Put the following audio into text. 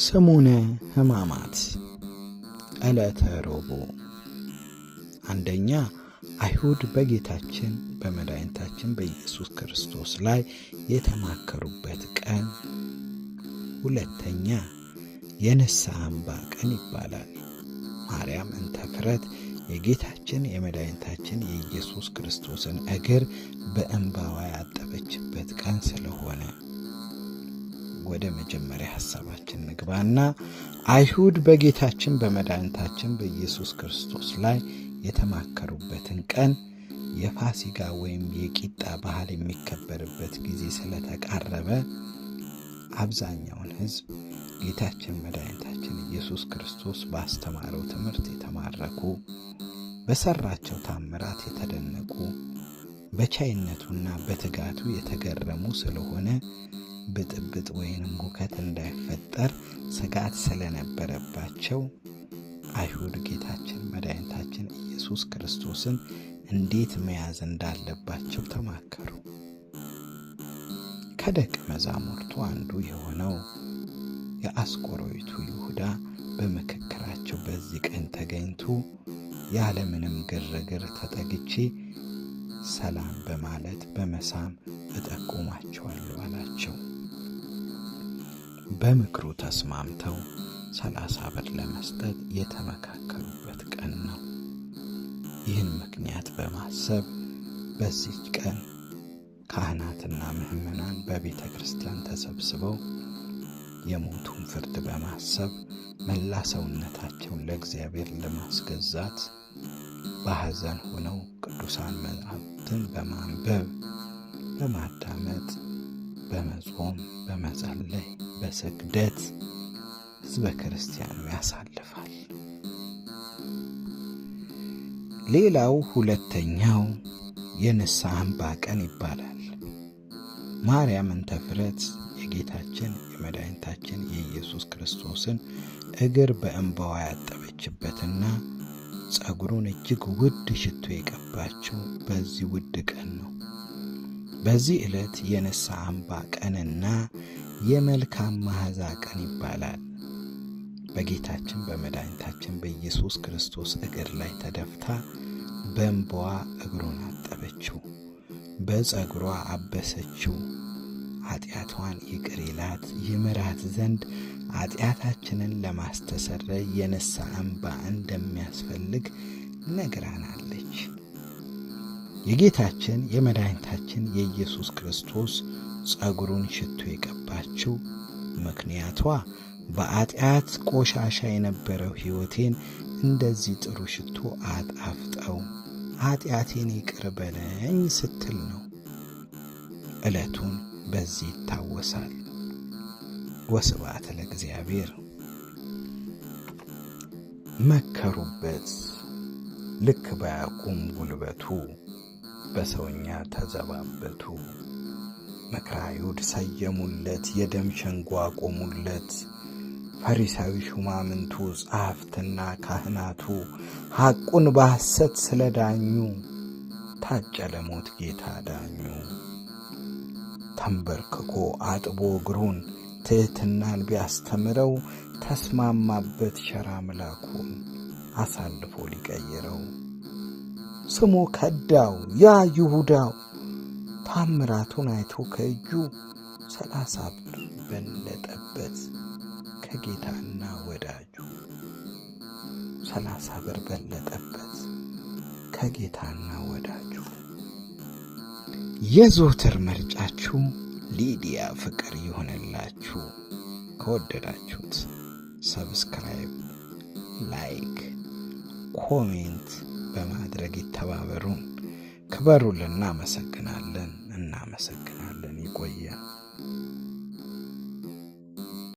ሰሙነ ሕማማት ዕለተ ረቡዕ። አንደኛ አይሁድ በጌታችን በመድኃኒታችን በኢየሱስ ክርስቶስ ላይ የተማከሩበት ቀን። ሁለተኛ የንስሐ እንባ ቀን ይባላል። ማርያም እንተ ፍረት የጌታችን የመድኃኒታችን የኢየሱስ ክርስቶስን እግር በእንባዋ ያጠበችበት ቀን ስለሆነ ወደ መጀመሪያ ሐሳባችን ንግባና አይሁድ በጌታችን በመድኃኒታችን በኢየሱስ ክርስቶስ ላይ የተማከሩበትን ቀን የፋሲካ ወይም የቂጣ በዓል የሚከበርበት ጊዜ ስለተቃረበ አብዛኛውን ሕዝብ ጌታችን መድኃኒታችን ኢየሱስ ክርስቶስ ባስተማረው ትምህርት የተማረኩ፣ በሰራቸው ታምራት የተደነቁ፣ በቻይነቱና በትጋቱ የተገረሙ ስለሆነ ብጥብጥ ወይንም ሁከት እንዳይፈጠር ስጋት ስለነበረባቸው አይሁድ ጌታችን መድኃኒታችን ኢየሱስ ክርስቶስን እንዴት መያዝ እንዳለባቸው ተማከሩ። ከደቀ መዛሙርቱ አንዱ የሆነው የአስቆሮቱ ይሁዳ በምክክራቸው በዚህ ቀን ተገኝቶ ያለምንም ግርግር ተጠግቼ ሰላም በማለት በመሳም እጠቁማቸዋለሁ አላቸው። በምክሩ ተስማምተው 30 ብር ለመስጠት የተመካከሩበት ቀን ነው። ይህን ምክንያት በማሰብ በዚህ ቀን ካህናትና ምዕመናን በቤተ ክርስቲያን ተሰብስበው የሞቱን ፍርድ በማሰብ መላ ሰውነታቸውን ለእግዚአብሔር ለማስገዛት በሐዘን ሆነው ቅዱሳን መጻሕፍትን በማንበብ በማዳመጥ በመጾም በመጸለይ በስግደት ሕዝበ ክርስቲያኑ ያሳልፋል። ሌላው ሁለተኛው የንስሐ እንባ ቀን ይባላል። ማርያም እንተ ፍረት የጌታችን የመድኃኒታችን የኢየሱስ ክርስቶስን እግር በእንባዋ ያጠበችበትና ጸጉሩን እጅግ ውድ ሽቶ የቀባችው በዚህ ውድ ቀን ነው። በዚህ ዕለት የንስሐ እንባ ቀንና የመልካም መዓዛ ቀን ይባላል። በጌታችን በመድኃኒታችን በኢየሱስ ክርስቶስ እግር ላይ ተደፍታ በእንባዋ እግሩን አጠበችው፣ በጸጉሯ አበሰችው። ኃጢአቷን ይቅር ይላት ይምራት ዘንድ ኃጢአታችንን ለማስተሰረይ የንስሐ እንባ እንደሚያስፈልግ ነግራናለች። የጌታችን የመድኃኒታችን የኢየሱስ ክርስቶስ ጸጉሩን ሽቶ የቀባችው ምክንያቷ በኃጢአት ቆሻሻ የነበረው ሕይወቴን እንደዚህ ጥሩ ሽቶ አጣፍጠው ኃጢአቴን ይቅር በለኝ ስትል ነው። ዕለቱን በዚህ ይታወሳል። ወስብሐት ለእግዚአብሔር። መከሩበት ልክ ባያቁም ጉልበቱ በሰውኛ ተዘባበቱ። ምክረ አይሁድ ሰየሙለት፣ የደም ሸንጎ አቆሙለት። ፈሪሳዊ ሹማምንቱ ጸሐፍትና ካህናቱ ሐቁን በሐሰት ስለዳኙ ታጨ ለሞት ጌታ ዳኙ። ተንበርክኮ አጥቦ እግሩን ትሕትናን ቢያስተምረው ተስማማበት ሸራ ምላኩን አሳልፎ ሊቀይረው። ስሙ ከዳው ያ ይሁዳው ታምራቱን አይቶ ከእጁ 30 ብር በለጠበት ከጌታና ወዳጁ። 30 ብር በለጠበት ከጌታና ወዳጁ። የዘወትር ምርጫችሁ ሊዲያ ፍቅር ይሆንላችሁ። ከወደዳችሁት ሰብስክራይብ፣ ላይክ፣ ኮሜንት በማድረግ ይተባበሩን። ክበሩልን። እናመሰግናለን። ይቆያል።